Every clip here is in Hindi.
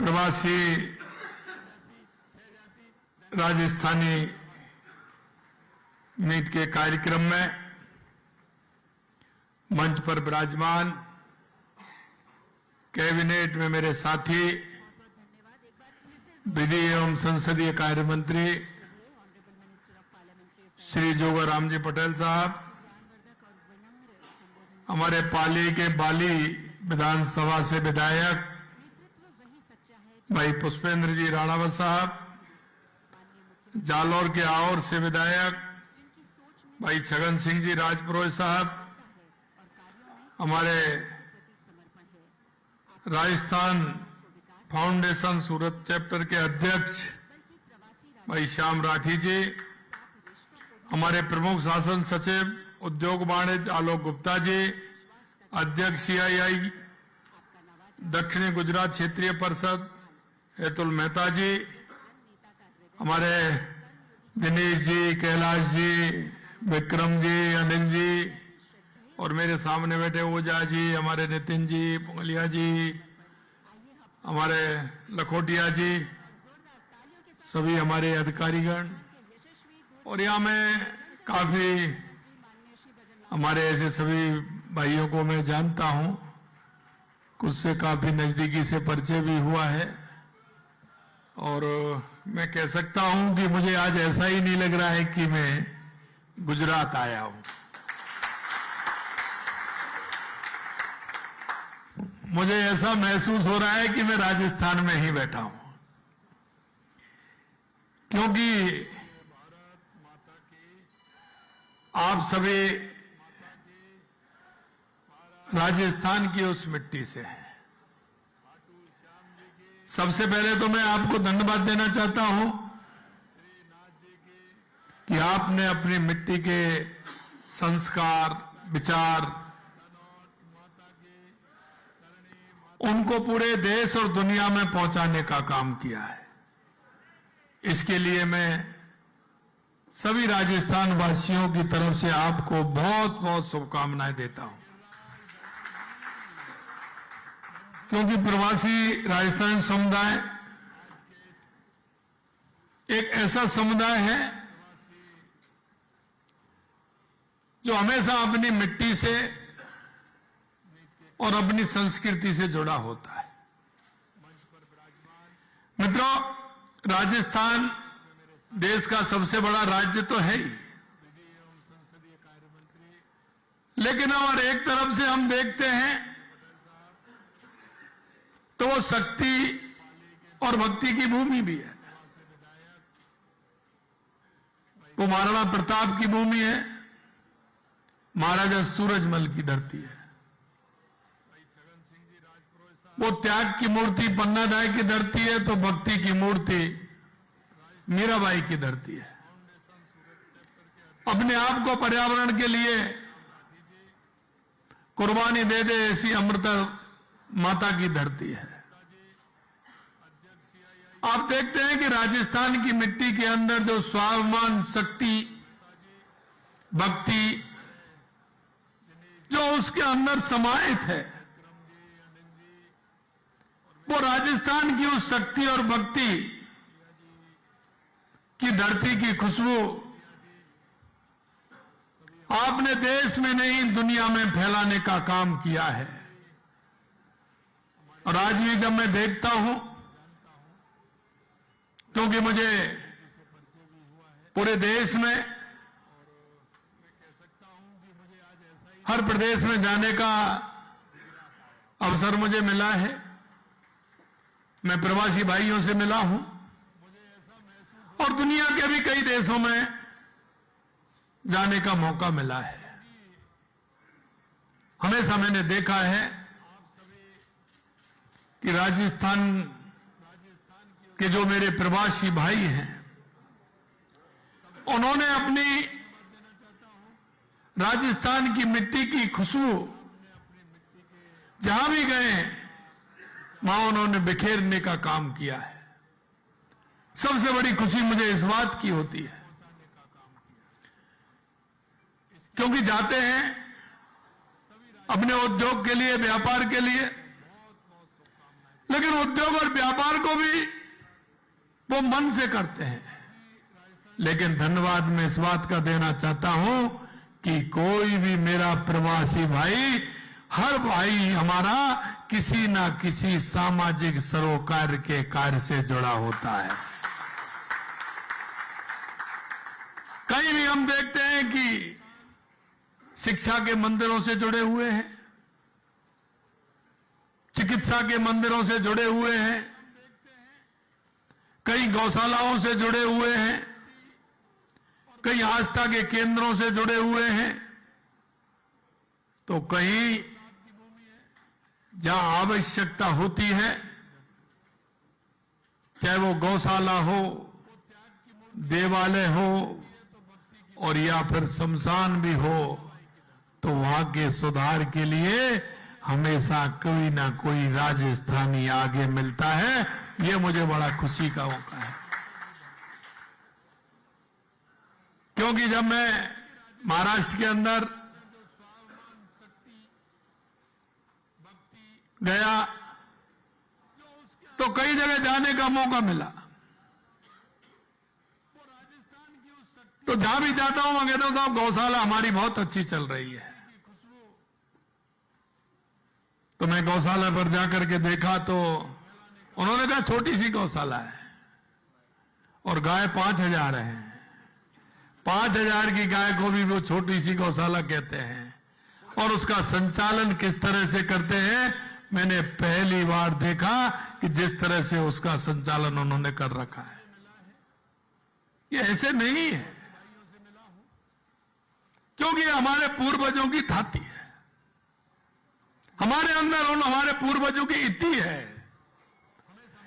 प्रवासी राजस्थानी मीट के कार्यक्रम में मंच पर विराजमान कैबिनेट में मेरे साथी विधि एवं संसदीय कार्य मंत्री श्री जोगाराम जी पटेल साहब, हमारे पाली के बाली विधानसभा से विधायक भाई पुष्पेंद्र जी राणावत साहब, जालौर के आवर से विधायक भाई छगन सिंह जी राजपुरोहित साहब, हमारे राजस्थान फाउंडेशन सूरत चैप्टर के अध्यक्ष भाई श्याम राठी जी, हमारे प्रमुख शासन सचिव उद्योग वाणिज्य आलोक गुप्ता जी, अध्यक्ष CII दक्षिणी गुजरात क्षेत्रीय परिषद हेतुल मेहता जी, हमारे दिनेश जी, कैलाश जी, विक्रम जी, अनिल जी और मेरे सामने बैठे ओझा जी, हमारे नितिन जी, पुंगलिया जी, हमारे लखोटिया जी, सभी हमारे अधिकारीगण, और यहाँ मैं काफी हमारे ऐसे सभी भाइयों को मैं जानता हूँ, कुछ से काफी नजदीकी से परिचय भी हुआ है, और मैं कह सकता हूँ कि मुझे आज ऐसा ही नहीं लग रहा है कि मैं गुजरात आया हूँ। मुझे ऐसा महसूस हो रहा है कि मैं राजस्थान में ही बैठा हूँ, क्योंकि आप सभी राजस्थान की उस मिट्टी से हैं। सबसे पहले तो मैं आपको धन्यवाद देना चाहता हूं कि आपने अपनी मिट्टी के संस्कार, विचार, उनको पूरे देश और दुनिया में पहुंचाने का काम किया है। इसके लिए मैं सभी राजस्थान वासियों की तरफ से आपको बहुत बहुत शुभकामनाएं देता हूं, क्योंकि प्रवासी राजस्थान समुदाय एक ऐसा समुदाय है जो हमेशा अपनी मिट्टी से और अपनी संस्कृति से जुड़ा होता है। मित्रों, राजस्थान देश का सबसे बड़ा राज्य तो है ही, लेकिन अगर एक तरफ से हम देखते हैं तो वो शक्ति और भक्ति की भूमि भी है। वो महाराणा प्रताप की भूमि है, महाराजा सूरजमल की धरती है। वो त्याग की मूर्ति पन्नादाय की धरती है, तो भक्ति की मूर्ति मीराबाई की धरती है। अपने आप को पर्यावरण के लिए कुर्बानी दे दे ऐसी अमृता माता की धरती है। आप देखते हैं कि राजस्थान की मिट्टी के अंदर जो स्वाभिमान, शक्ति, भक्ति जो उसके अंदर समाहित है, वो राजस्थान की उस शक्ति और भक्ति की धरती की खुशबू आपने देश में नहीं दुनिया में फैलाने का काम किया है। और आज भी जब मैं देखता हूं, क्योंकि मुझे पूरे देश में हर प्रदेश में जाने का अवसर मुझे मिला है, मैं प्रवासी भाइयों से मिला हूं और दुनिया के भी कई देशों में जाने का मौका मिला है। हमेशा मैंने देखा है कि राजस्थान के जो मेरे प्रवासी भाई हैं, उन्होंने अपनी राजस्थान की मिट्टी की खुशबू जहां भी गए वहां उन्होंने बिखेरने का काम किया है। सबसे बड़ी खुशी मुझे इस बात की होती है, क्योंकि जाते हैं अपने उद्योग के लिए, व्यापार के लिए, लेकिन लेकिन उद्योग और व्यापार को भी वो मन से करते हैं। लेकिन धन्यवाद मैं इस बात का देना चाहता हूं कि कोई भी मेरा प्रवासी भाई, हर भाई हमारा किसी ना किसी सामाजिक सरोकार के कार्य से जुड़ा होता है। कहीं भी हम देखते हैं कि शिक्षा के मंदिरों से जुड़े हुए हैं, चिकित्सा के मंदिरों से जुड़े हुए हैं, कई गौशालाओं से जुड़े हुए हैं, कई आस्था के केंद्रों से जुड़े हुए हैं, तो कहीं जहां आवश्यकता होती है, चाहे वो गौशाला हो, देवालय हो और या फिर शमशान भी हो, तो वहां के सुधार के लिए हमेशा कोई ना कोई राजस्थानी आगे मिलता है। ये मुझे बड़ा खुशी का मौका है, क्योंकि जब मैं महाराष्ट्र के अंदर गया तो कई जगह जाने का मौका मिला, तो जहां भी जाता हूं मैं कहता हूं साहब गौशाला हमारी बहुत अच्छी चल रही है। तो मैं गौशाला पर जाकर के देखा तो उन्होंने कहा छोटी सी गौशाला है और गाय 5000 है। 5000 की गाय को भी वो छोटी सी गौशाला कहते हैं, और उसका संचालन किस तरह से करते हैं मैंने पहली बार देखा कि जिस तरह से उसका संचालन उन्होंने कर रखा है। ये ऐसे नहीं है, क्योंकि हमारे पूर्वजों की थाती है, हमारे अंदर हमारे पूर्वजों की इति है।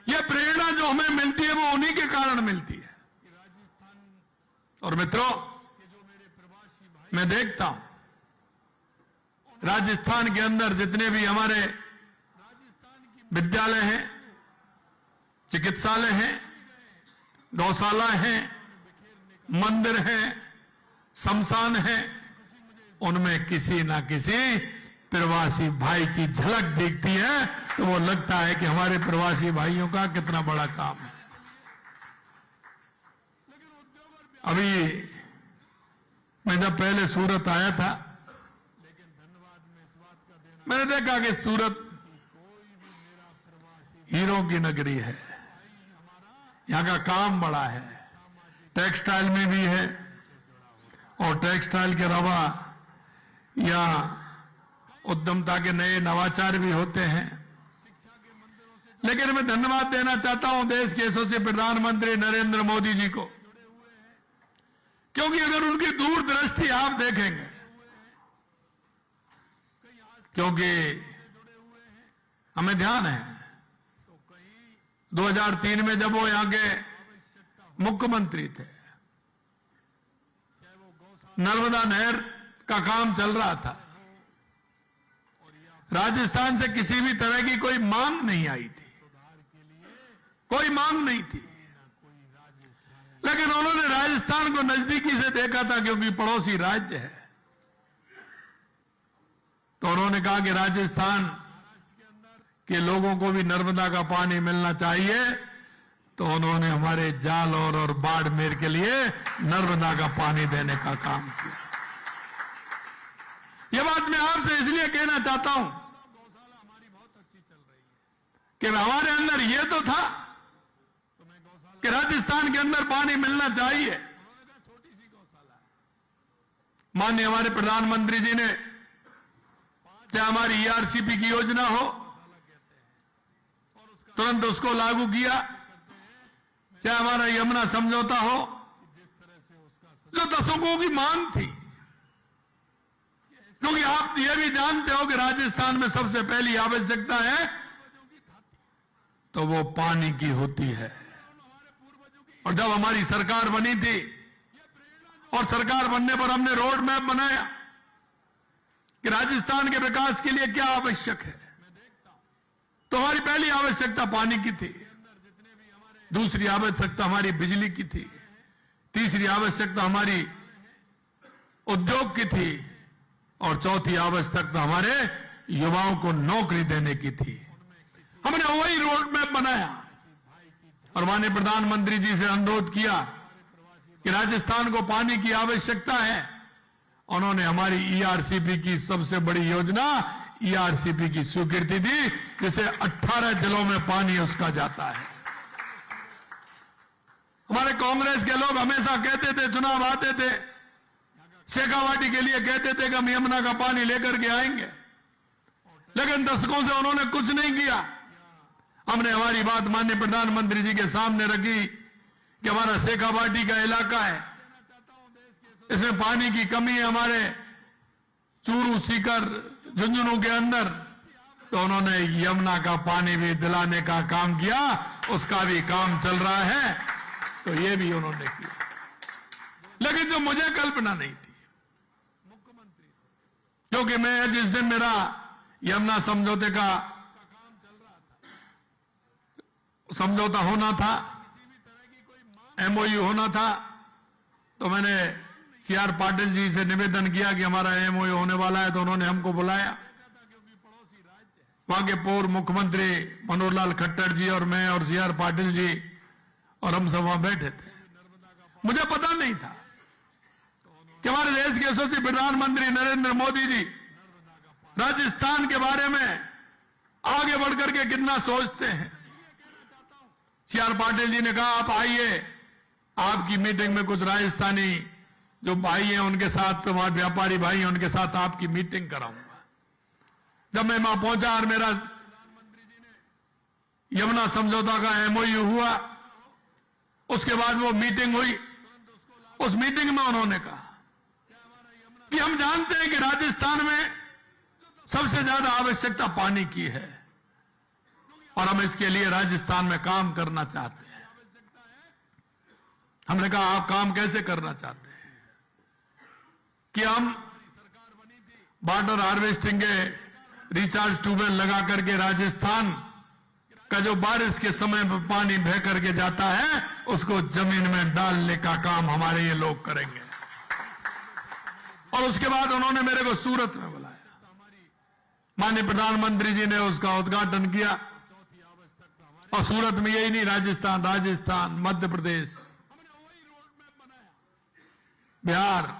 यह प्रेरणा जो हमें मिलती है वो उन्हीं के कारण मिलती है। और मित्रों, मैं देखता हूं राजस्थान के अंदर जितने भी हमारे विद्यालय हैं, चिकित्सालय हैं, गौशाला हैं, मंदिर हैं, शमशान हैं, उनमें किसी ना किसी प्रवासी भाई की झलक दिखती है, तो वो लगता है कि हमारे प्रवासी भाइयों का कितना बड़ा काम है। अभी मैं जब पहले सूरत आया था, मैंने देखा कि सूरत हीरों की नगरी है, यहां का काम बड़ा है, टेक्सटाइल में भी है, और टेक्सटाइल के अलावा यहाँ उद्यमता के नए नवाचार भी होते हैं। लेकिन मैं धन्यवाद देना चाहता हूं देश के यशस्वी प्रधानमंत्री नरेंद्र मोदी जी को, क्योंकि अगर उनकी दूरदृष्टि आप देखेंगे, क्योंकि हमें ध्यान है 2003 में जब वो यहां के मुख्यमंत्री थे, नर्मदा नहर का काम चल रहा था, राजस्थान से किसी भी तरह की कोई मांग नहीं आई थी, कोई मांग नहीं थी। लेकिन उन्होंने राजस्थान को नजदीकी से देखा था, क्योंकि पड़ोसी राज्य है, तो उन्होंने कहा कि राजस्थान के लोगों को भी नर्मदा का पानी मिलना चाहिए, तो उन्होंने हमारे जालौर और बाड़मेर के लिए नर्मदा का पानी देने का काम किया। यह बात मैं आपसे इसलिए कहना चाहता हूं कि हमारे अंदर यह तो था कि राजस्थान के अंदर पानी मिलना चाहिए। माननीय हमारे प्रधानमंत्री जी ने चाहे हमारी ईआरसीपी की योजना हो, तुरंत उसको लागू किया, चाहे हमारा यमुना समझौता हो, जो दशकों की मांग थी। क्योंकि आप ये भी जानते हो कि राजस्थान में सबसे पहली आवश्यकता है तो वो पानी की होती है। और जब हमारी सरकार बनी थी, और सरकार बनने पर हमने रोड मैप बनाया कि राजस्थान के विकास के लिए क्या आवश्यक है, तो हमारी पहली आवश्यकता पानी की थी, दूसरी आवश्यकता हमारी बिजली की थी, तीसरी आवश्यकता हमारी उद्योग की थी, और चौथी आवश्यकता हमारे युवाओं को नौकरी देने की थी। हमने वही रोड मैप बनाया और माननीय प्रधानमंत्री जी से अनुरोध किया कि राजस्थान को पानी की आवश्यकता है। उन्होंने हमारी ईआरसीपी की सबसे बड़ी योजना ईआरसीपी की स्वीकृति दी, जिसे 18 जिलों में पानी उसका जाता है। हमारे कांग्रेस के लोग हमेशा कहते थे, चुनाव आते थे, शेखावाटी के लिए कहते थे कि हम यमुना का पानी लेकर के आएंगे, लेकिन दशकों से उन्होंने कुछ नहीं किया। हमने हमारी बात माननीय प्रधानमंत्री जी के सामने रखी कि हमारा शेखावाटी का इलाका है, इसमें पानी की कमी है, हमारे चूरू, सीकर, झुंझुनू के अंदर, तो उन्होंने यमुना का पानी भी दिलाने का काम किया। उसका भी काम चल रहा है, तो ये भी उन्होंने किया। लेकिन जो मुझे कल्पना नहीं थी, क्योंकि मैं जिस दिन मेरा यमुना समझौते का समझौता होना था, एमओयू होना था, तो मैंने सीआर पाटिल जी से निवेदन किया कि हमारा एमओयू होने वाला है, तो उन्होंने हमको बुलाया। वहां के पूर्व मुख्यमंत्री मनोहर लाल खट्टर जी और मैं और सीआर पाटिल जी और हम सब वहां बैठे थे। मुझे पता नहीं था कि हमारे देश के यशस्वी प्रधानमंत्री नरेंद्र मोदी जी राजस्थान के बारे में आगे बढ़कर के कितना सोचते हैं। सीआर पाटिल जी ने कहा, आप आइए, आपकी मीटिंग में कुछ राजस्थानी जो भाई हैं उनके साथ, वहां व्यापारी भाई हैं उनके साथ आपकी मीटिंग कराऊंगा। जब मैं वहां पहुंचा और मेरा यमुना समझौता का एमओयू हुआ, उसके बाद वो मीटिंग हुई। उस मीटिंग में उन्होंने कहा कि हम जानते हैं कि राजस्थान में सबसे ज्यादा आवश्यकता पानी की है और हम इसके लिए राजस्थान में काम करना चाहते हैं। हमने कहा, आप काम कैसे करना चाहते हैं? कि हम वाटर हार्वेस्टिंग के रिचार्ज ट्यूबवेल लगा करके राजस्थान का जो बारिश के समय में पानी बह करके जाता है, उसको जमीन में डालने का काम हमारे ये लोग करेंगे। और उसके बाद उन्होंने मेरे को सूरत में बुलाया। माननीय प्रधानमंत्री जी ने उसका उद्घाटन किया। और सूरत में यही नहीं, राजस्थान, मध्य प्रदेश, बिहार,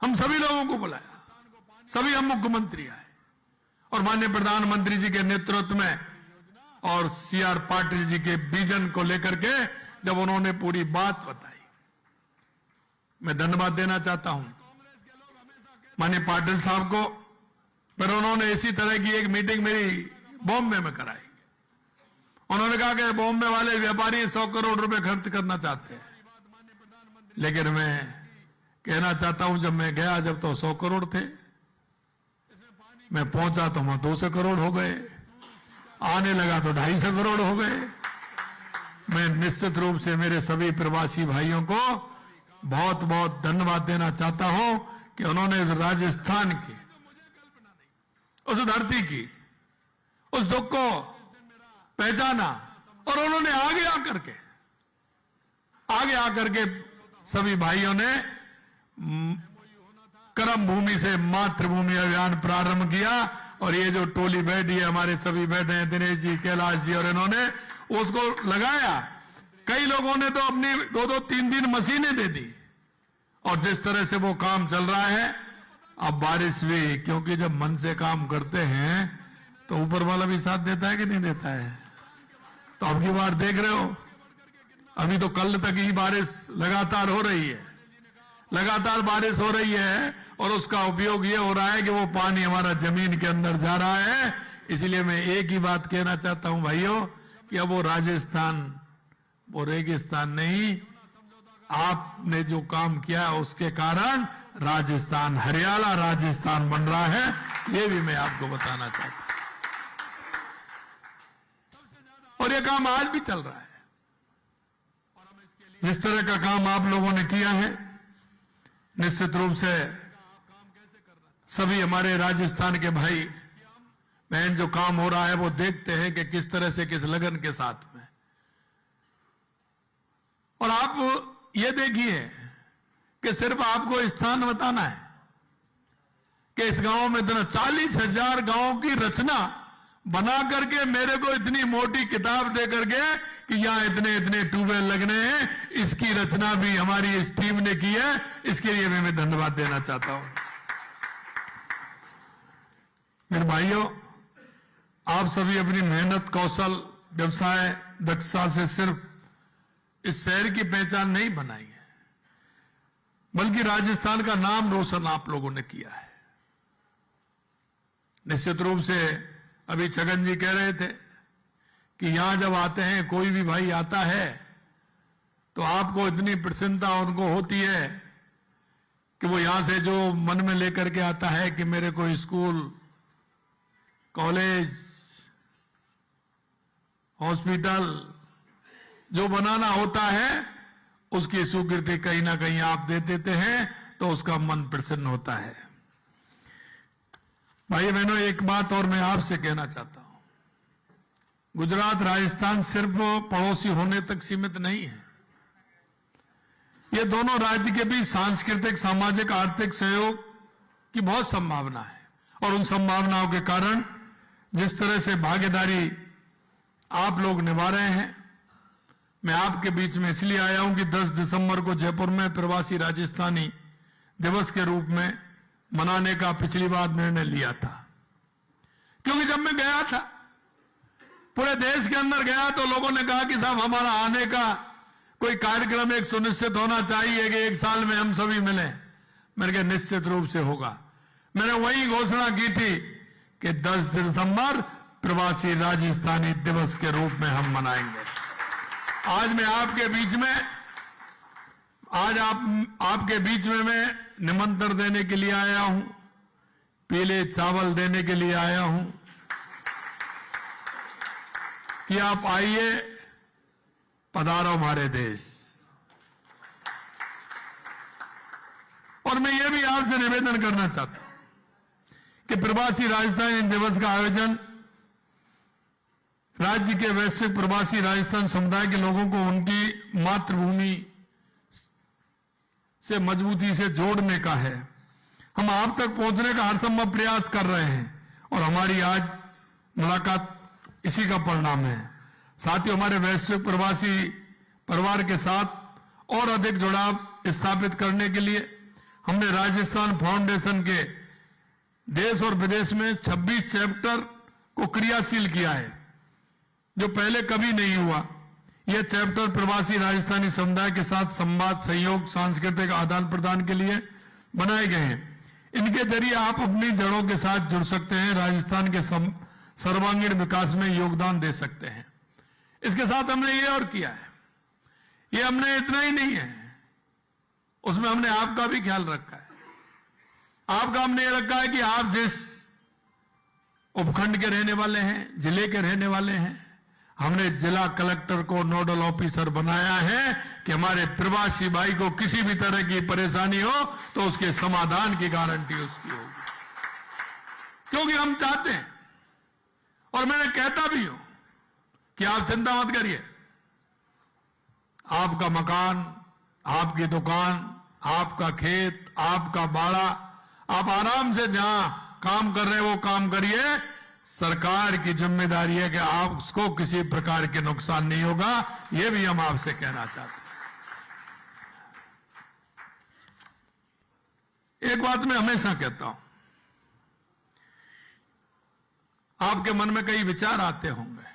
हम सभी लोगों को बुलाया, सभी हम मुख्यमंत्री आए और माननीय प्रधानमंत्री जी के नेतृत्व में और सीआर पाटिल जी के विजन को लेकर के जब उन्होंने पूरी बात बताई, मैं धन्यवाद देना चाहता हूं माननीय पाटिल साहब को। फिर उन्होंने इसी तरह की एक मीटिंग मेरी बॉम्बे में कराई। उन्होंने कहा कि बॉम्बे वाले व्यापारी 100 करोड़ रुपए खर्च करना चाहते हैं, लेकिन मैं कहना चाहता हूं, जब मैं गया जब तो 100 करोड़ थे, मैं पहुंचा तो वहां 200 करोड़ हो गए, आने लगा तो 250 करोड़ हो गए। मैं निश्चित रूप से मेरे सभी प्रवासी भाइयों को बहुत बहुत धन्यवाद देना चाहता हूं कि उन्होंने राजस्थान की, उस धरती की, उस दुख को पहचाना और उन्होंने आगे आकर के सभी भाइयों ने कर्म भूमि से मातृभूमि अभियान प्रारंभ किया। और ये जो टोली बैठी है, हमारे सभी बैठे हैं, दिनेश जी, कैलाश जी, और इन्होंने उसको लगाया। कई लोगों ने तो अपनी 2-2, 3-3 मशीनें दे दी। और जिस तरह से वो काम चल रहा है, अब बारिश भी, क्योंकि जब मन से काम करते हैं तो ऊपर वाला भी साथ देता है कि नहीं देता है। तो अब की बार देख रहे हो, अभी तो कल तक ही बारिश लगातार हो रही है, लगातार बारिश हो रही है और उसका उपयोग ये हो रहा है कि वो पानी हमारा जमीन के अंदर जा रहा है। इसलिए मैं एक ही बात कहना चाहता हूं भाइयों कि अब वो राजस्थान, वो रेगिस्तान नहीं, आपने जो काम किया उसके कारण राजस्थान हरियाणा राजस्थान बन रहा है। ये भी मैं आपको बताना चाहता हूं और ये काम आज भी चल रहा है। जिस तरह का काम आप लोगों ने किया है, निश्चित रूप से सभी हमारे राजस्थान के भाई बहन जो काम हो रहा है वो देखते हैं कि किस तरह से, किस लगन के साथ में। और आप ये देखिए कि सिर्फ आपको स्थान बताना है कि इस गांव में 40,000 गांव की रचना बना करके मेरे को इतनी मोटी किताब दे करके कि यहां इतने इतने ट्यूबवेल लगने हैं, इसकी रचना भी हमारी इस टीम ने की है। इसके लिए मैं धन्यवाद देना चाहता हूं। मेरे भाइयों, आप सभी अपनी मेहनत, कौशल, व्यवसाय, दक्षता से सिर्फ इस शहर की पहचान नहीं बनाई है, बल्कि राजस्थान का नाम रोशन आप लोगों ने किया है। निश्चित रूप से अभी छगन जी कह रहे थे कि यहां जब आते हैं, कोई भी भाई आता है तो आपको इतनी प्रसन्नता उनको होती है कि वो यहां से जो मन में लेकर के आता है कि मेरे को स्कूल, कॉलेज, हॉस्पिटल जो बनाना होता है, उसकी स्वीकृति कहीं ना कहीं आप दे देते हैं तो उसका मन प्रसन्न होता है। भाई बहनों, एक बात और मैं आपसे कहना चाहता हूं। गुजरात, राजस्थान सिर्फ पड़ोसी होने तक सीमित नहीं है। ये दोनों राज्य के बीच सांस्कृतिक, सामाजिक, आर्थिक सहयोग की बहुत संभावना है और उन संभावनाओं के कारण जिस तरह से भागीदारी आप लोग निभा रहे हैं, मैं आपके बीच में इसलिए आया हूं कि 10 दिसंबर को जयपुर में प्रवासी राजस्थानी दिवस के रूप में मनाने का पिछली बार निर्णय लिया था। क्योंकि जब मैं गया था, पूरे देश के अंदर गया, तो लोगों ने कहा कि साहब हमारा आने का कोई कार्यक्रम एक सुनिश्चित होना चाहिए कि एक साल में हम सभी मिले। मैंने कहा निश्चित रूप से होगा। मैंने वही घोषणा की थी कि 10 दिसंबर प्रवासी राजस्थानी दिवस के रूप में हम मनाएंगे। आज मैं आपके बीच में, आपके बीच में मैं निमंत्रण देने के लिए आया हूं, पीले चावल देने के लिए आया हूं कि आप आइए, पधारो हमारे देश। और मैं ये भी आपसे निवेदन करना चाहता हूं कि प्रवासी राजस्थानी दिवस का आयोजन राज्य के वैश्विक प्रवासी राजस्थान समुदाय के लोगों को उनकी मातृभूमि से मजबूती से जोड़ने का है। हम आप तक पहुंचने का हर संभव प्रयास कर रहे हैं और हमारी आज मुलाकात इसी का परिणाम है। साथियों, हमारे वैश्विक प्रवासी परिवार के साथ और अधिक जुड़ाव स्थापित करने के लिए हमने राजस्थान फाउंडेशन के देश और विदेश में 26 चैप्टर को क्रियाशील किया है, जो पहले कभी नहीं हुआ। यह चैप्टर प्रवासी राजस्थानी समुदाय के साथ संवाद, सहयोग, सांस्कृतिक आदान प्रदान के लिए बनाए गए हैं। इनके जरिए आप अपनी जड़ों के साथ जुड़ सकते हैं, राजस्थान के सर्वांगीण विकास में योगदान दे सकते हैं। इसके साथ हमने ये और किया है, ये हमने इतना ही नहीं है, उसमें हमने आपका भी ख्याल रखा है। आपका हमने ये रखा है कि आप जिस उपखंड के रहने वाले हैं, जिले के रहने वाले हैं, हमने जिला कलेक्टर को नोडल ऑफिसर बनाया है कि हमारे प्रवासी भाई को किसी भी तरह की परेशानी हो तो उसके समाधान की गारंटी उसकी होगी। क्योंकि हम चाहते हैं, और मैं कहता भी हूं कि आप चिंता मत करिए, आपका मकान, आपकी दुकान, आपका खेत, आपका बाड़ा, आप आराम से जहां काम कर रहे हैं वो काम करिए। सरकार की जिम्मेदारी है कि आपको किसी प्रकार के नुकसान नहीं होगा। यह भी हम आपसे कहना चाहते हैं। एक बात मैं हमेशा कहता हूं, आपके मन में कई विचार आते होंगे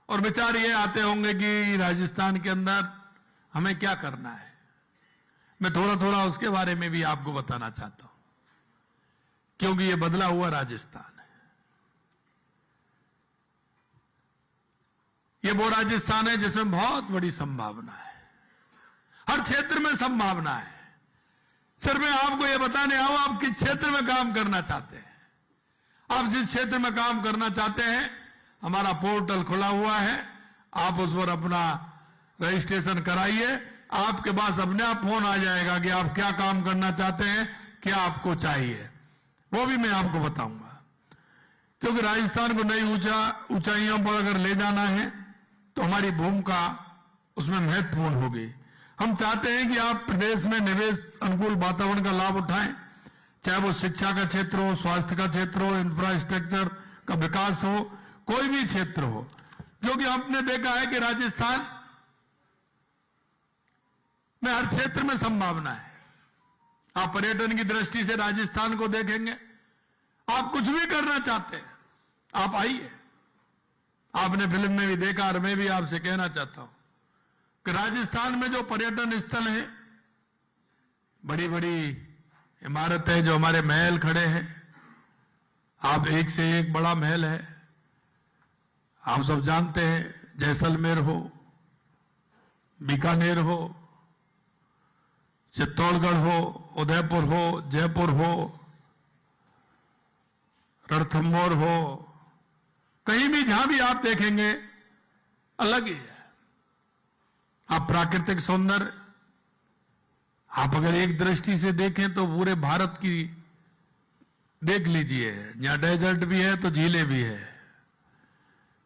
और विचार ये आते होंगे कि राजस्थान के अंदर हमें क्या करना है। मैं थोड़ा थोड़ा उसके बारे में भी आपको बताना चाहता हूं, क्योंकि ये बदला हुआ राजस्थान है। ये वो राजस्थान है जिसमें बहुत बड़ी संभावना है, हर क्षेत्र में संभावना है। सिर्फ मैं आपको ये बताने आऊं, आप किस क्षेत्र में काम करना चाहते हैं। आप जिस क्षेत्र में काम करना चाहते हैं, हमारा पोर्टल खुला हुआ है, आप उस पर अपना रजिस्ट्रेशन कराइए। आपके पास अपने आप फोन आ जाएगा कि आप क्या काम करना चाहते हैं, क्या आपको चाहिए, वो भी मैं आपको बताऊंगा। क्योंकि राजस्थान को नई ऊंचाइयों पर अगर ले जाना है तो हमारी भूमिका उसमें महत्वपूर्ण होगी। हम चाहते हैं कि आप प्रदेश में निवेश अनुकूल वातावरण का लाभ उठाएं, चाहे वो शिक्षा का क्षेत्र हो, स्वास्थ्य का क्षेत्र हो, इंफ्रास्ट्रक्चर, का विकास हो, कोई भी क्षेत्र हो, क्योंकि हमने देखा है कि राजस्थान में हर क्षेत्र में संभावना है। आप पर्यटन की दृष्टि से राजस्थान को देखेंगे, आप कुछ भी करना चाहते हैं, आप आइए। आपने फिल्म में भी देखा और मैं भी आपसे कहना चाहता हूं कि राजस्थान में जो पर्यटन स्थल है, बड़ी बड़ी इमारतें, जो हमारे महल खड़े हैं, आप एक से एक बड़ा महल है, आप सब जानते हैं। जैसलमेर हो, बीकानेर हो, चित्तौड़गढ़ हो, उदयपुर हो, जयपुर हो, रणथंभौर हो, कहीं भी जहां भी आप देखेंगे अलग ही है। आप प्राकृतिक सौंदर्य, आप अगर एक दृष्टि से देखें तो पूरे भारत की देख लीजिए। यहां डेजर्ट भी है तो झीलें भी है,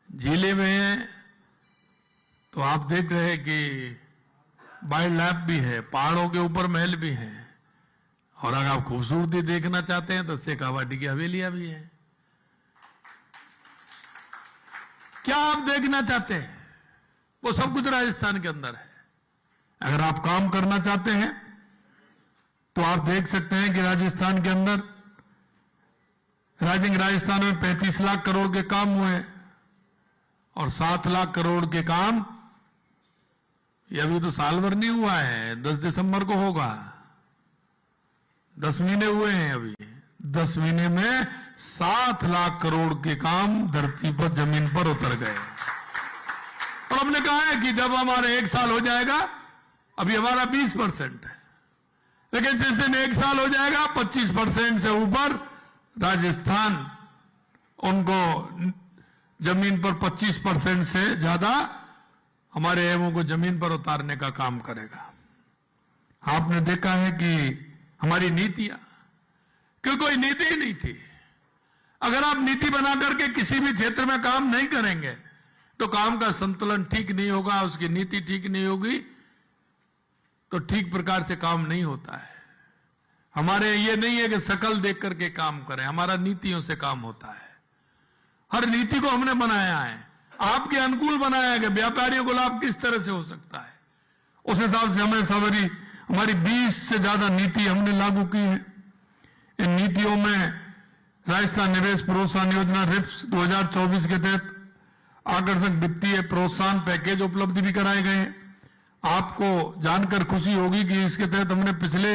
झीलें में है तो आप देख रहे हैं कि वाइल्ड लाइफ भी है, पहाड़ों के ऊपर महल भी है, और अगर आप खूबसूरती देखना चाहते हैं तो शेखावाटी की हवेलियां भी है। क्या आप देखना चाहते हैं, वो सब कुछ राजस्थान के अंदर है। अगर आप काम करना चाहते हैं तो आप देख सकते हैं कि राजस्थान के अंदर राजस्थान में 35 लाख करोड़ के काम हुए और 7 लाख करोड़ के काम ये अभी तो साल भर नहीं हुआ है, 10 दिसंबर को होगा। 10 महीने हुए हैं अभी, 10 महीने में 7 लाख करोड़ के काम धरती पर, जमीन पर उतर गए। और हमने कहा है कि जब हमारा 1 साल हो जाएगा, अभी हमारा 20% है, लेकिन जिस दिन 1 साल हो जाएगा 25% से ऊपर राजस्थान उनको जमीन पर 25% से ज्यादा हमारे एवं को जमीन पर उतारने का काम करेगा। आपने देखा है कि हमारी नीतियां, क्यों कोई नीति ही नहीं थी। अगर आप नीति बना करके किसी भी क्षेत्र में काम नहीं करेंगे तो काम का संतुलन ठीक नहीं होगा, उसकी नीति ठीक नहीं होगी तो ठीक प्रकार से काम नहीं होता है। हमारे ये नहीं है कि शकल देख करके काम करें, हमारा नीतियों से काम होता है। हर नीति को हमने बनाया है, आपके अनुकूल बनाया है कि व्यापारियों को लाभ किस तरह से हो सकता है। उस हिसाब से हमारी 20 से ज्यादा नीति हमने लागू की है। इन नीतियों में राजस्थान निवेश प्रोत्साहन योजना रिप्स 2024 के तहत आकर्षक वित्तीय प्रोत्साहन पैकेज उपलब्ध भी कराए गए हैं। आपको जानकर खुशी होगी कि इसके तहत हमने पिछले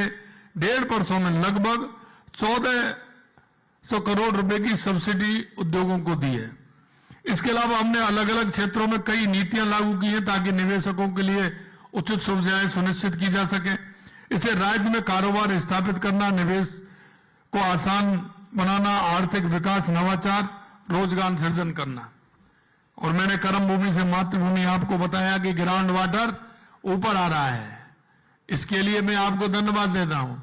1.5 वर्षों में लगभग 1400 करोड़ रुपए की सब्सिडी उद्योगों को दी है। इसके अलावा हमने अलग अलग क्षेत्रों में कई नीतियां लागू की हैं ताकि निवेशकों के लिए उचित सुविधाएं सुनिश्चित की जा सके। इसे राज्य में कारोबार स्थापित करना, निवेश को आसान बनाना, आर्थिक विकास, नवाचार, रोजगार सृजन करना। और मैंने कर्म भूमि से मातृभूमि आपको बताया कि ग्राउंड वाटर ऊपर आ रहा है, इसके लिए मैं आपको धन्यवाद देता हूं।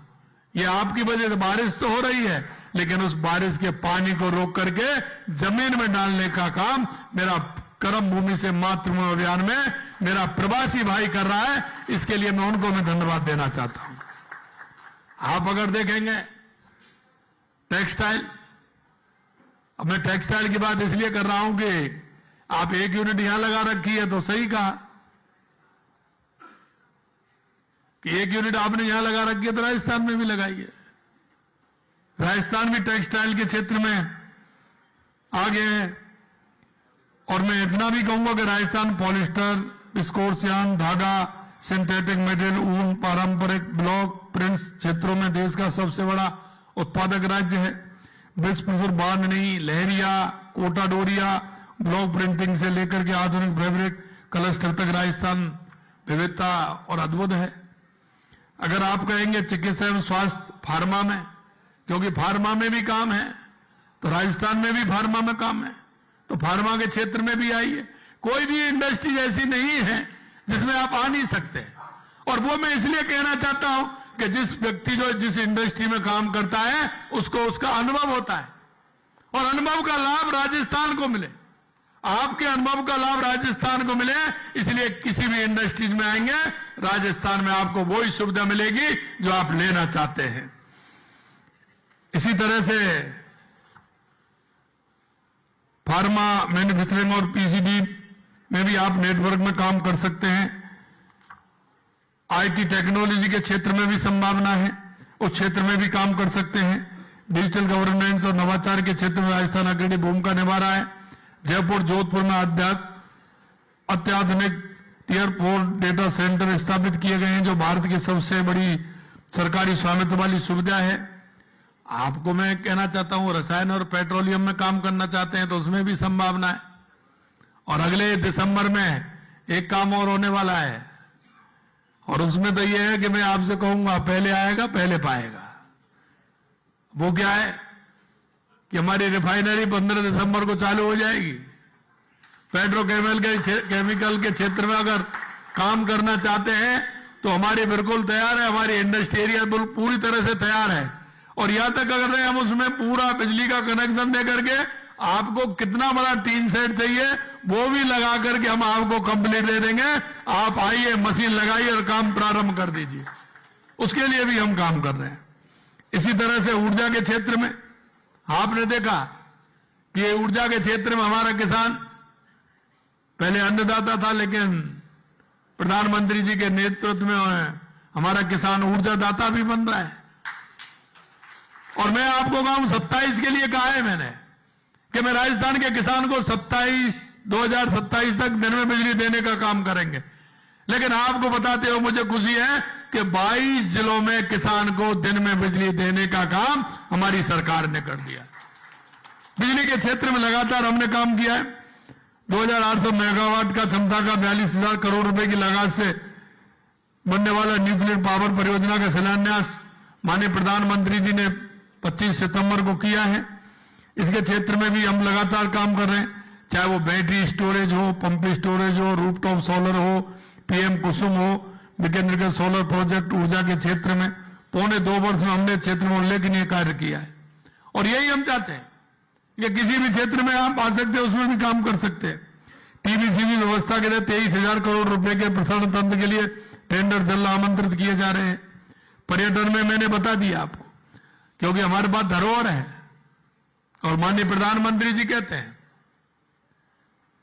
ये आपकी वजह से बारिश तो हो रही है, लेकिन उस बारिश के पानी को रोक करके जमीन में डालने का काम मेरा कर्म भूमि से मातृभूमि अभियान में मेरा प्रवासी भाई कर रहा है। इसके लिए मैं उनको धन्यवाद देना चाहता हूं। आप अगर देखेंगे टेक्सटाइल, अब मैं टेक्सटाइल की बात इसलिए कर रहा हूं कि आप 1 यूनिट यहां लगा रखी है तो सही कहा कि 1 यूनिट आपने यहां लगा रखी है तो राजस्थान में भी लगाइए। राजस्थान भी टेक्सटाइल के क्षेत्र में आगे है। और मैं इतना भी कहूंगा कि राजस्थान पॉलिस्टर, विस्कोस यार्न, धागा, सिंथेटिक मटेरियल, ऊन, पारंपरिक ब्लॉक प्रिंट्स क्षेत्रों में देश का सबसे बड़ा उत्पादक राज्य है। विश्व बांधनी, लहरिया, कोटा डोरिया, ब्लॉक प्रिंटिंग से लेकर के आधुनिक फैब्रिक क्लस्टर तक राजस्थान विविधता और अद्भुत है। अगर आप कहेंगे चिकित्सा एवं स्वास्थ्य, फार्मा में, क्योंकि फार्मा में भी काम है तो राजस्थान में भी फार्मा में काम है, तो फार्मा के क्षेत्र में भी आइए। कोई भी इंडस्ट्री ऐसी नहीं है जिसमें आप आ नहीं सकते। और वो मैं इसलिए कहना चाहता हूं कि जिस व्यक्ति जो जिस इंडस्ट्री में काम करता है उसको उसका अनुभव होता है, और अनुभव का लाभ राजस्थान को मिले, आपके अनुभव का लाभ राजस्थान को मिले। इसलिए किसी भी इंडस्ट्रीज में आएंगे राजस्थान में आपको वही सुविधा मिलेगी जो आप लेना चाहते हैं। इसी तरह से फार्मा मैन्युफैक्चरिंग और पीसीडी में भी आप नेटवर्क में काम कर सकते हैं। आईटी टेक्नोलॉजी के क्षेत्र में भी संभावना है, उस क्षेत्र में भी काम कर सकते हैं। डिजिटल गवर्नेंस और नवाचार के क्षेत्र में राजस्थान अग्रणी भूमिका निभा रहा है। जयपुर जोधपुर में अत्याधुनिक टियर 4 डेटा सेंटर स्थापित किए गए हैं, जो भारत की सबसे बड़ी सरकारी स्वामित्व वाली सुविधा है। आपको मैं कहना चाहता हूं, रसायन और पेट्रोलियम में काम करना चाहते हैं तो उसमें भी संभावना है। और अगले दिसंबर में एक काम और होने वाला है, और उसमें तो यह है कि मैं आपसे कहूंगा, पहले आएगा पहले पाएगा। वो क्या है कि हमारी रिफाइनरी 15 दिसंबर को चालू हो जाएगी। पेट्रोकेमिकल के क्षेत्र में अगर काम करना चाहते हैं तो हमारी बिल्कुल तैयार है, हमारी इंडस्ट्री एरिया पूरी तरह से तैयार है। और यहां तक अगर हम उसमें पूरा बिजली का कनेक्शन दे करके आपको कितना बड़ा टीन सेट चाहिए वो भी लगा करके हम आपको कंप्लीट दे देंगे। आप आइए, मशीन लगाइए और काम प्रारंभ कर दीजिए। उसके लिए भी हम काम कर रहे हैं। इसी तरह से ऊर्जा के क्षेत्र में आपने देखा कि ऊर्जा के क्षेत्र में हमारा किसान पहले अन्नदाता था, लेकिन प्रधानमंत्री जी के नेतृत्व में हमारा किसान ऊर्जादाता भी बन रहा है। और मैं आपको कहूं 27 के लिए कहा है मैंने कि मैं राजस्थान के किसान को 2027 तक दिन में बिजली देने का काम करेंगे। लेकिन आपको बताते हुए मुझे खुशी है कि 22 जिलों में किसान को दिन में बिजली देने का काम हमारी सरकार ने कर दिया। बिजली के क्षेत्र में लगातार हमने काम किया है। 2800 मेगावाट का क्षमता का 42,000 करोड़ रुपए की लागत से बनने वाला न्यूक्लियर पावर परियोजना का शिलान्यास माननीय प्रधानमंत्री जी ने 25 सितंबर को किया है। इसके क्षेत्र में भी हम लगातार काम कर रहे हैं, चाहे वो बैटरी स्टोरेज हो, पंप स्टोरेज हो, रूफटॉप सोलर हो, पीएम कुसुम हो, मैकेनिकल सोलर प्रोजेक्ट। ऊर्जा के क्षेत्र में 2.25 वर्ष में हमने क्षेत्र में उल्लेखनीय कार्य किया है। और यही हम चाहते हैं कि किसी भी क्षेत्र में आप आ सकते हैं, उसमें भी काम कर सकते हैं। टीबीसीबी व्यवस्था के तहत 23,000 करोड़ रुपए के प्रसारण तंत्र के लिए टेंडर जल्द आमंत्रित किए जा रहे हैं। पर्यटन में मैंने बता दिया आपको, क्योंकि हमारे पास धरोहर है और माननीय प्रधानमंत्री जी कहते हैं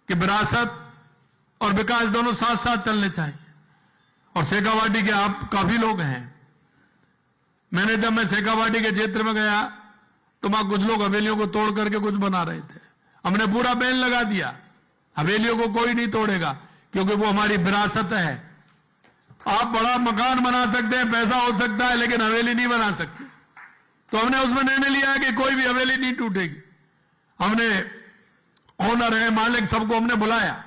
कि विरासत और विकास दोनों साथ साथ चलने चाहिए। और शेखावाटी के आप काफी लोग हैं। जब मैं शेखावाटी के क्षेत्र में गया तो वहां कुछ लोग हवेलियों को तोड़ करके कुछ बना रहे थे। हमने पूरा बैन लगा दिया, हवेलियों को कोई नहीं तोड़ेगा, क्योंकि वो हमारी विरासत है। आप बड़ा मकान बना सकते हैं, पैसा हो सकता है, लेकिन हवेली नहीं बना सकते। तो हमने उसमें निर्णय लिया है कि कोई भी हवेली नहीं टूटेगी। हमने ओनर है, मालिक, सबको हमने बुलाया।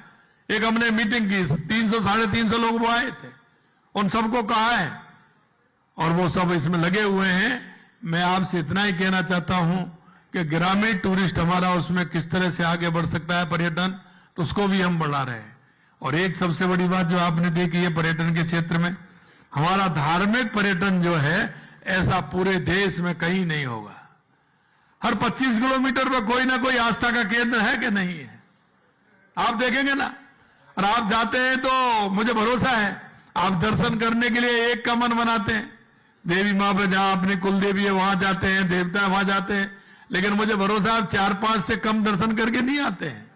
एक हमने मीटिंग की, 300-350 लोग वो आए थे, उन सबको कहा है और वो सब इसमें लगे हुए हैं। मैं आपसे इतना ही कहना चाहता हूं कि ग्रामीण टूरिस्ट हमारा उसमें किस तरह से आगे बढ़ सकता है पर्यटन, तो उसको भी हम बढ़ा रहे हैं। और एक सबसे बड़ी बात जो आपने देखी है पर्यटन के क्षेत्र में, हमारा धार्मिक पर्यटन जो है ऐसा पूरे देश में कहीं नहीं होगा। हर 25 किलोमीटर पर कोई ना कोई आस्था का केंद्र है कि नहीं है, आप देखेंगे ना। और आप जाते हैं तो मुझे भरोसा है आप दर्शन करने के लिए एक का मन बनाते हैं। देवी माँ पे जहां अपनी कुल देवी है वहां जाते हैं, देवता वहां जाते हैं, लेकिन मुझे भरोसा आप 4-5 से कम दर्शन करके नहीं आते हैं।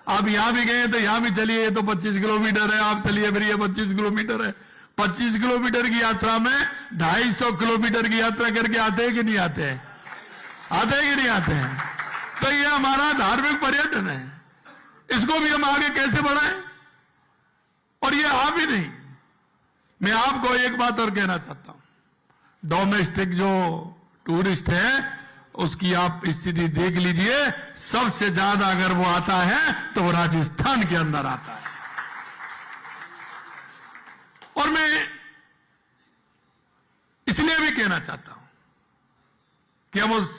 आप यहां भी गए तो यहां भी चलिए, ये तो 25 किलोमीटर है, आप चलिए फिर ये 25 किलोमीटर है। 25 किलोमीटर की यात्रा में 250 किलोमीटर की यात्रा करके आते हैं कि नहीं आते हैं? आते हैं कि नहीं आते हैं? तो ये हमारा धार्मिक पर्यटन है, इसको भी हम आगे कैसे बढ़ाएं? और ये आप ही नहीं, मैं आपको एक बात और कहना चाहता हूं, डोमेस्टिक जो टूरिस्ट है उसकी आप स्थिति देख लीजिए। सबसे ज्यादा अगर वो आता है तो वो राजस्थान के अंदर आता है। और मैं इसलिए भी कहना चाहता हूं कि हम उस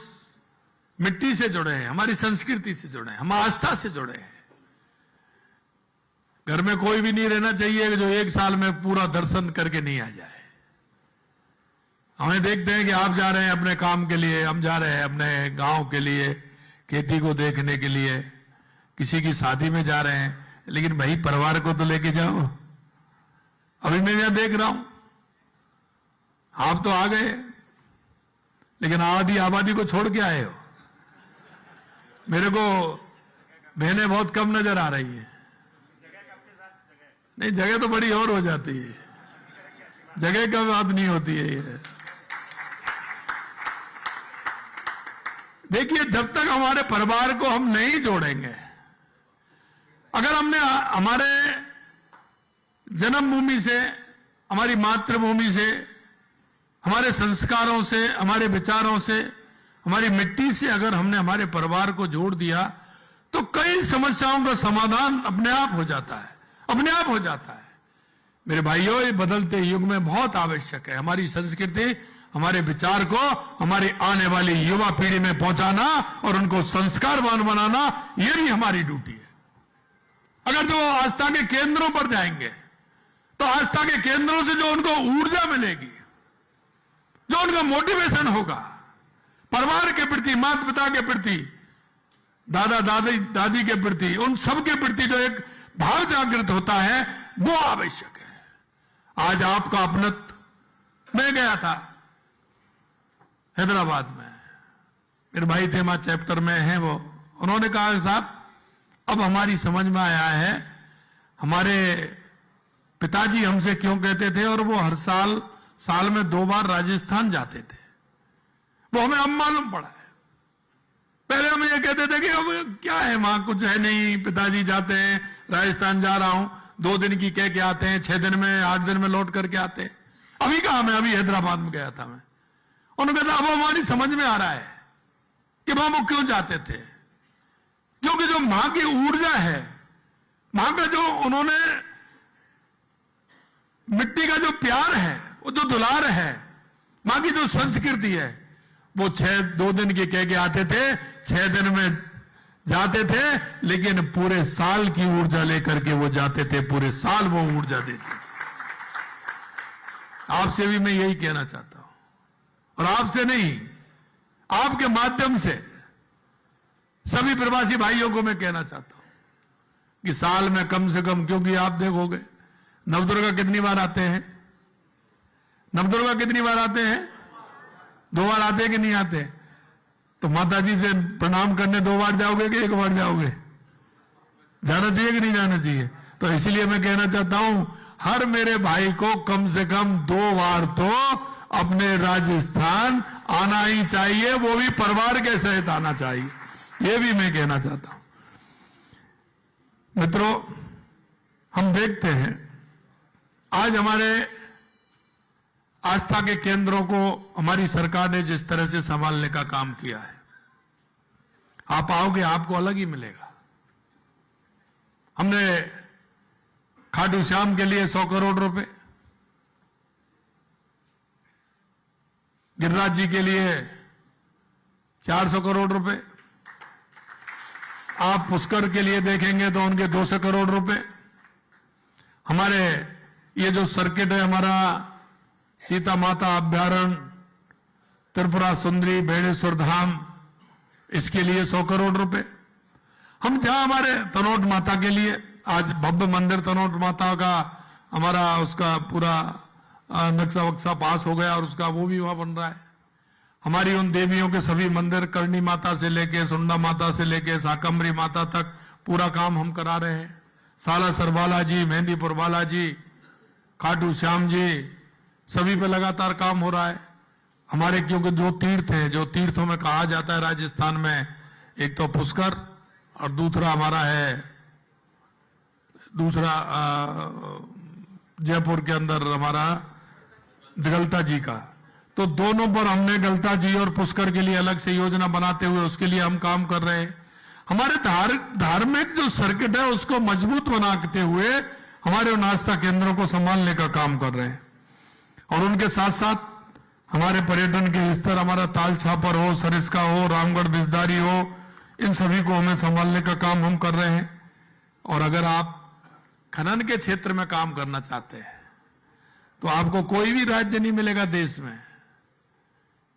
मिट्टी से जुड़े हैं, हमारी संस्कृति से जुड़े हैं, हम आस्था से जुड़े हैं। घर में कोई भी नहीं रहना चाहिए जो एक साल में पूरा दर्शन करके नहीं आ जाए। हमें देखते हैं कि आप जा रहे हैं अपने काम के लिए, हम जा रहे हैं अपने गांव के लिए, खेती को देखने के लिए, किसी की शादी में जा रहे हैं, लेकिन भाई परिवार को तो लेके जाओ। अभी मैं यहां देख रहा हूं, आप तो आ गए लेकिन आधी आबादी को छोड़ के आए हो। मेरे को बहनें बहुत कम नजर आ रही हैं। नहीं, जगह तो बड़ी और हो जाती है, जगह का बात नहीं होती है ये। देखिए, जब तक हमारे परिवार को हम नहीं जोड़ेंगे, अगर हमने हमारे जन्मभूमि से, हमारी मातृभूमि से, हमारे संस्कारों से, हमारे विचारों से, हमारी मिट्टी से अगर हमने हमारे परिवार को जोड़ दिया तो कई समस्याओं का समाधान अपने आप हो जाता है, अपने आप हो जाता है। मेरे भाइयों, ये बदलते युग में बहुत आवश्यक है हमारी संस्कृति, हमारे विचार को हमारी आने वाली युवा पीढ़ी में पहुंचाना और उनको संस्कारवान बनाना, यह भी हमारी ड्यूटी है। अगर जो आस्था के केंद्रों पर जाएंगे तो आस्था के केंद्रों से जो उनको ऊर्जा मिलेगी, जो उनका मोटिवेशन होगा परिवार के प्रति, माता पिता के प्रति, दादा दादी के प्रति, उन सब के प्रति जो एक भाव जागृत होता है, वो आवश्यक है। आज आपका अपनत्व, मैं गया था हैदराबाद में, मेरे भाई थे वहां चैप्टर में है वो, उन्होंने कहा साहब अब हमारी समझ में आया है, हमारे पिताजी हमसे क्यों कहते थे, और वो हर साल में 2 बार राजस्थान जाते थे, वो हमें अब मालूम पड़ा है। पहले हम ये कहते थे कि अब क्या है, वहां कुछ है नहीं, पिताजी जाते हैं, राजस्थान जा रहा हूं, 2 दिन की कह के आते हैं, 6 दिन में 8 दिन में लौट करके आते हैं। अभी कहा मैं, अभी हैदराबाद में गया था मैं, उन्होंने कहा अब हमारी समझ में आ रहा है कि वहां वो क्यों जाते थे, क्योंकि जो मां की ऊर्जा है, मां का जो उन्होंने मिट्टी का जो प्यार है, वो जो दुलार है, मां की जो संस्कृति है, वो 2 दिन की कह के आते थे, 6 दिन में जाते थे, लेकिन पूरे साल की ऊर्जा लेकर के वो जाते थे, पूरे साल वो ऊर्जा देते थे। आपसे भी मैं यही कहना चाहता हूं, और आपसे नहीं, आपके माध्यम से सभी प्रवासी भाइयों को मैं कहना चाहता हूं कि साल में कम से कम, क्योंकि आप देखोगे नवदुर्गा कितनी बार आते हैं, नवदुर्गा कितनी बार आते हैं, 2 बार आते हैं कि नहीं आते? तो माता जी से प्रणाम करने 2 बार जाओगे कि 1 बार जाओगे? जाना चाहिए कि नहीं जाना चाहिए? तो इसलिए मैं कहना चाहता हूं, हर मेरे भाई को कम से कम 2 बार तो अपने राजस्थान आना ही चाहिए, वो भी परिवार के सहित आना चाहिए, ये भी मैं कहना चाहता हूं। मित्रों, हम देखते हैं आज हमारे आस्था के केंद्रों को हमारी सरकार ने जिस तरह से संभालने का काम किया है, आप आओगे आपको अलग ही मिलेगा। हमने खाटू श्याम के लिए 100 करोड़ रुपए, गिरिराज जी के लिए 400 करोड़ रुपए, आप पुष्कर के लिए देखेंगे तो उनके 200 करोड़ रुपए, हमारे ये जो सर्किट है, हमारा सीता माता अभ्यारण्य, त्रिपुरा सुंदरी, बेणेश्वर धाम, इसके लिए 100 करोड़ रुपए। हम जहां हमारे तनोट माता के लिए आज भव्य मंदिर तनोट माता का हमारा उसका पूरा नक्शा वक्शा पास हो गया और उसका वो भी वहां बन रहा है। हमारी उन देवियों के सभी मंदिर, करणी माता से लेके सुंडा माता से लेके शाकंभरी माता तक पूरा काम हम करा रहे हैं। सालासर बालाजी, मेहंदीपुर बालाजी, खाटू श्याम जी, सभी पे लगातार काम हो रहा है हमारे, क्योंकि जो तीर्थ हैं, जो तीर्थों में कहा जाता है राजस्थान में, एक तो पुष्कर और दूसरा हमारा है, दूसरा जयपुर के अंदर हमारा गलता जी का। तो दोनों पर हमने गलता जी और पुष्कर के लिए अलग से योजना बनाते हुए उसके लिए हम काम कर रहे हैं। हमारे धार्मिक जो सर्किट है उसको मजबूत बनाते हुए हमारे उन आस्था केंद्रों को संभालने का काम कर रहे हैं, और उनके साथ साथ हमारे पर्यटन के स्तर, हमारा ताल छापर हो, सरिस्का हो, रामगढ़ बिजदारी हो, इन सभी को हमें संभालने का काम हम कर रहे हैं। और अगर आप खनन के क्षेत्र में काम करना चाहते हैं तो आपको कोई भी राज्य नहीं मिलेगा देश में,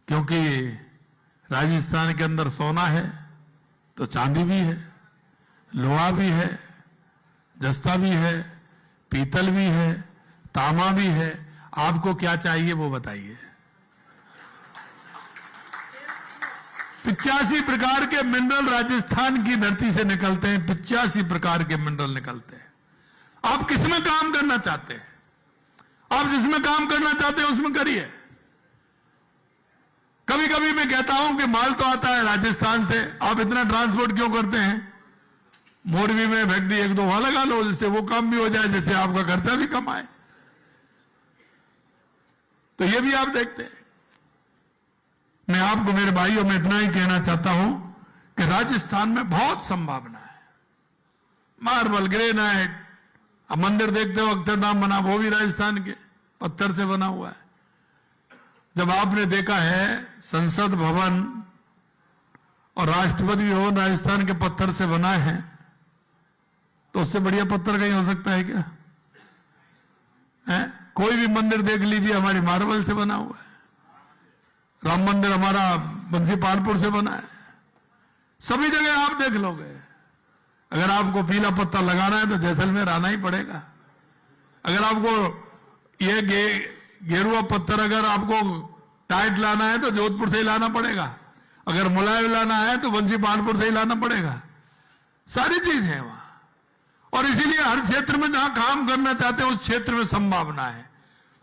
क्योंकि राजस्थान के अंदर सोना है तो चांदी भी है, लोहा भी है, जस्ता भी है, पीतल भी है, तांबा भी है। आपको क्या चाहिए वो बताइए। 85 प्रकार के मिनरल राजस्थान की धरती से निकलते हैं। 85 प्रकार के मिनरल निकलते हैं। आप किसमें काम करना चाहते हैं? आप जिसमें काम करना चाहते हैं उसमें करिए। कभी कभी मैं कहता हूं कि माल तो आता है राजस्थान से, आप इतना ट्रांसपोर्ट क्यों करते हैं? मोरबी में फैक्ट्री 1-2 वहां लगा लो, जिससे वो काम भी हो जाए, जिससे आपका खर्चा भी कम आए। तो ये भी आप देखते हैं। मैं आपको मेरे भाइयों में इतना ही कहना चाहता हूं कि राजस्थान में बहुत संभावना है। मार्बल, ग्रेनाइट, अब मंदिर देखते हो अक्षरधाम बना, वो भी राजस्थान के पत्थर से बना हुआ है। जब आपने देखा है संसद भवन और राष्ट्रपति भवन राजस्थान के पत्थर से बना है, तो उससे बढ़िया पत्थर कहीं हो सकता है क्या? कोई भी मंदिर देख लीजिए, हमारी मार्बल से बना हुआ है। राम मंदिर हमारा बंसीपालपुर से बना है। सभी जगह आप देख लोगे। अगर आपको पीला पत्थर लगाना है तो जैसलमेर आना ही पड़ेगा। अगर आपको ये गेरुआ पत्थर अगर आपको टाइट लाना है तो जोधपुर से ही लाना पड़ेगा। अगर मुलायम लाना है तो बंसीपालपुर से ही लाना पड़ेगा। सारी चीज है वहां। और इसीलिए हर क्षेत्र में जहां काम करना चाहते हैं उस क्षेत्र में संभावना है।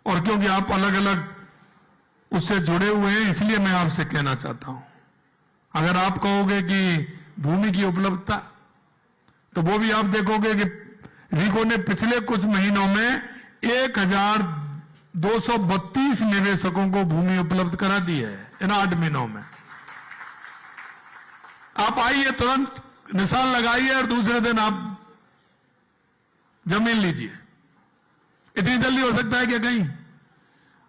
और क्योंकि आप अलग अलग उससे जुड़े हुए हैं, इसलिए मैं आपसे कहना चाहता हूं, अगर आप कहोगे कि भूमि की उपलब्धता, तो वो भी आप देखोगे कि रीको ने पिछले कुछ महीनों में 1232 निवेशकों को भूमि उपलब्ध करा दी है इन 8 महीनों में। आप आइए, तुरंत निशान लगाइए और दूसरे दिन आप जमीन लीजिए। इतनी जल्दी हो सकता है क्या कहीं?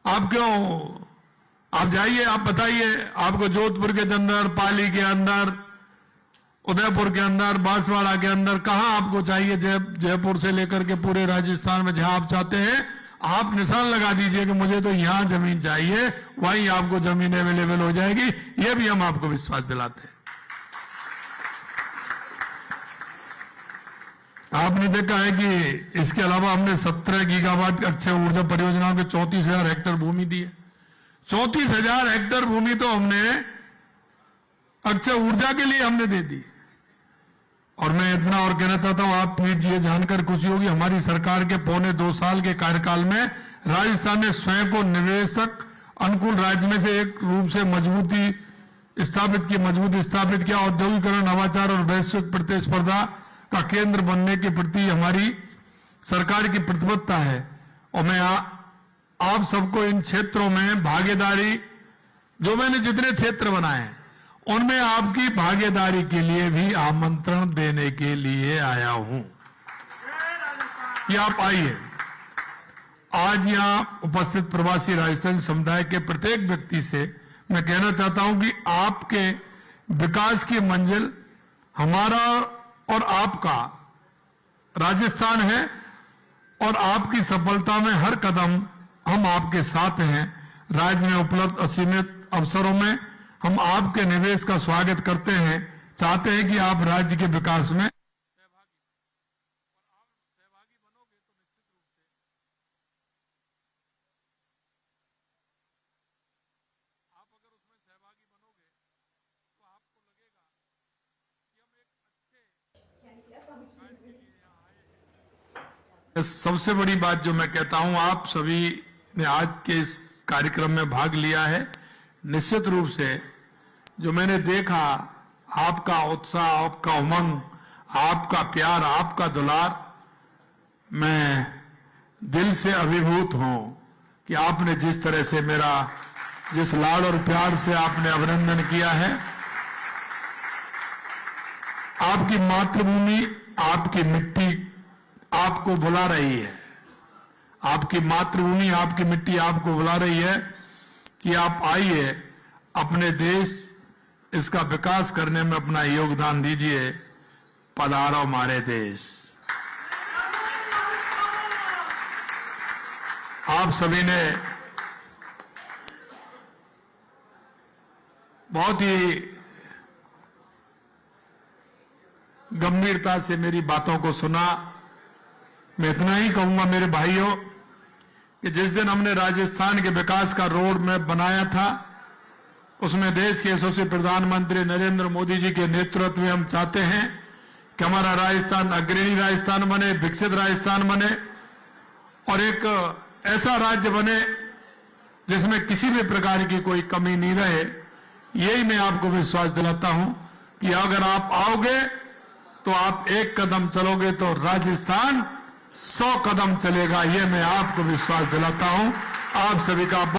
आप क्यों, आप जाइए, आप बताइए, आपको जोधपुर के अंदर, पाली के अंदर, उदयपुर के अंदर, बांसवाड़ा के अंदर, कहां आपको चाहिए? जयपुर से लेकर के पूरे राजस्थान में जहां आप चाहते हैं, आप निशान लगा दीजिए कि मुझे तो यहां जमीन चाहिए, वहीं आपको जमीन अवेलेबल हो जाएगी। यह भी हम आपको विश्वास दिलाते हैं। आपने देखा है कि इसके अलावा हमने 17 गीगावाट अक्षय ऊर्जा परियोजनाओं के 34,000 हेक्टेयर भूमि दी है। 34,000 हेक्टेयर भूमि तो हमने अक्षय ऊर्जा के लिए हमने दे दी। और मैं इतना और कहना चाहता हूं, आप ये जानकर खुशी होगी, हमारी सरकार के 2.25 साल के कार्यकाल में राजस्थान ने स्वयं को निवेशक अनुकूल राज्य में से एक रूप से मजबूती स्थापित किया। औद्योगिकरण, नवाचार और वैश्विक प्रतिस्पर्धा का केंद्र बनने के प्रति हमारी सरकार की प्रतिबद्धता है। और मैं आप सबको इन क्षेत्रों में भागीदारी, जो मैंने जितने क्षेत्र बनाए हैं उनमें आपकी भागीदारी के लिए भी आमंत्रण देने के लिए आया हूं कि आप आइए। आज यहां उपस्थित प्रवासी राजस्थानी समुदाय के प्रत्येक व्यक्ति से मैं कहना चाहता हूं कि आपके विकास की मंजिल हमारा और आपका राजस्थान है, और आपकी सफलता में हर कदम हम आपके साथ हैं। राज्य में उपलब्ध असीमित अवसरों में हम आपके निवेश का स्वागत करते हैं, चाहते हैं कि आप राज्य के विकास में सहभागी बनोगे तो निश्चित रूप से आप अगर उसमें सहभागी बनोगे तो आपको लगेगा कि हम एक अच्छे। सबसे बड़ी बात जो मैं कहता हूं, आप सभी ने आज के इस कार्यक्रम में भाग लिया है। निश्चित रूप से जो मैंने देखा, आपका उत्साह, आपका उमंग, आपका प्यार, आपका दुलार, मैं दिल से अभिभूत हूं कि आपने जिस तरह से मेरा, जिस लाड़ और प्यार से आपने अभिनंदन किया है। आपकी मातृभूमि, आपकी मिट्टी आपको बुला रही है। आपकी मातृभूमि, आपकी मिट्टी आपको बुला रही है कि आप आइए, अपने देश, इसका विकास करने में अपना योगदान दीजिए। पधारो हमारे देश। आप सभी ने बहुत ही गंभीरता से मेरी बातों को सुना। मैं इतना ही कहूंगा मेरे भाइयों कि जिस दिन हमने राजस्थान के विकास का रोड मैप बनाया था, उसमें देश के यशस्वी प्रधानमंत्री नरेंद्र मोदी जी के नेतृत्व में हम चाहते हैं कि हमारा राजस्थान अग्रणी राजस्थान बने, विकसित राजस्थान बने और एक ऐसा राज्य बने जिसमें किसी भी प्रकार की कोई कमी नहीं रहे। यही मैं आपको विश्वास दिलाता हूं कि अगर आप आओगे तो आप एक कदम चलोगे तो राजस्थान 100 कदम चलेगा। ये मैं आपको विश्वास दिलाता हूं। आप सभी का